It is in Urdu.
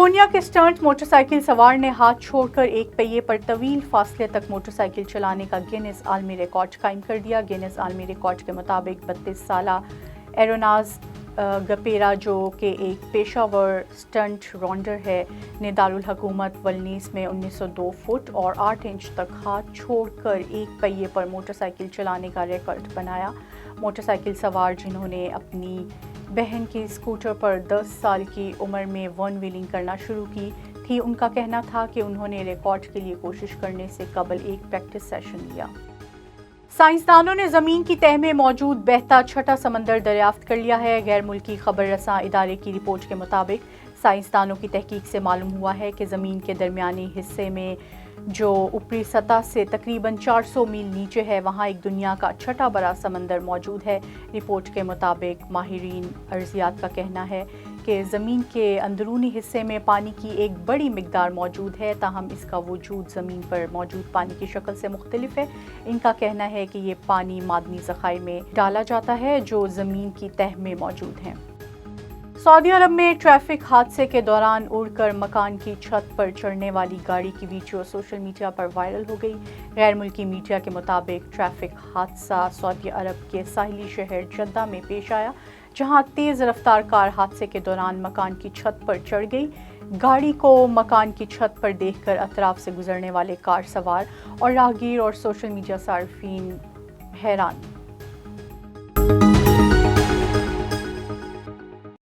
سونیا کے سٹنٹ موٹر سائیکل سوار نے ہاتھ چھوڑ کر ایک پہیے پر طویل فاصلے تک موٹر سائیکل چلانے کا گینیس عالمی ریکارڈ قائم کر دیا۔ گینیس عالمی ریکارڈ کے مطابق 32 سالہ ایروناز گپیرا، جو کہ ایک پیشہ ور سٹنٹ رانڈر ہے، نے دارالحکومت ولنیس میں 1902 فٹ اور 8 انچ تک ہاتھ چھوڑ کر ایک پہیے پر موٹر سائیکل چلانے کا ریکارڈ بنایا۔ موٹر سائیکل سوار جنہوں نے اپنی بہن کی اسکوٹر پر 10 سال کی عمر میں ون ویلنگ کرنا شروع کی تھی، ان کا کہنا تھا کہ انہوں نے ریکارڈ کے لیے کوشش کرنے سے قبل ایک پریکٹس سیشن لیا۔ سائنسدانوں نے زمین کی تہہ میں موجود بہتا چھٹا سمندر دریافت کر لیا ہے۔ غیر ملکی خبر رساں ادارے کی رپورٹ کے مطابق سائنسدانوں کی تحقیق سے معلوم ہوا ہے کہ زمین کے درمیانی حصے میں، جو اوپری سطح سے تقریباً 400 میل نیچے ہے، وہاں ایک دنیا کا چھٹا بڑا سمندر موجود ہے۔ رپورٹ کے مطابق ماہرین ارضیات کا کہنا ہے کہ زمین کے اندرونی حصے میں پانی کی ایک بڑی مقدار موجود ہے، تاہم اس کا وجود زمین پر موجود پانی کی شکل سے مختلف ہے۔ ان کا کہنا ہے کہ یہ پانی معدنی ذخائر میں ڈالا جاتا ہے جو زمین کی تہہ میں موجود ہیں۔ سعودی عرب میں ٹریفک حادثے کے دوران اڑ کر مکان کی چھت پر چڑھنے والی گاڑی کی ویڈیو سوشل میڈیا پر وائرل ہو گئی۔ غیر ملکی میڈیا کے مطابق ٹریفک حادثہ سعودی عرب کے ساحلی شہر جدہ میں پیش آیا، جہاں تیز رفتار کار حادثے کے دوران مکان کی چھت پر چڑھ گئی۔ گاڑی کو مکان کی چھت پر دیکھ کر اطراف سے گزرنے والے کار سوار اور راہگیر اور سوشل میڈیا صارفین حیران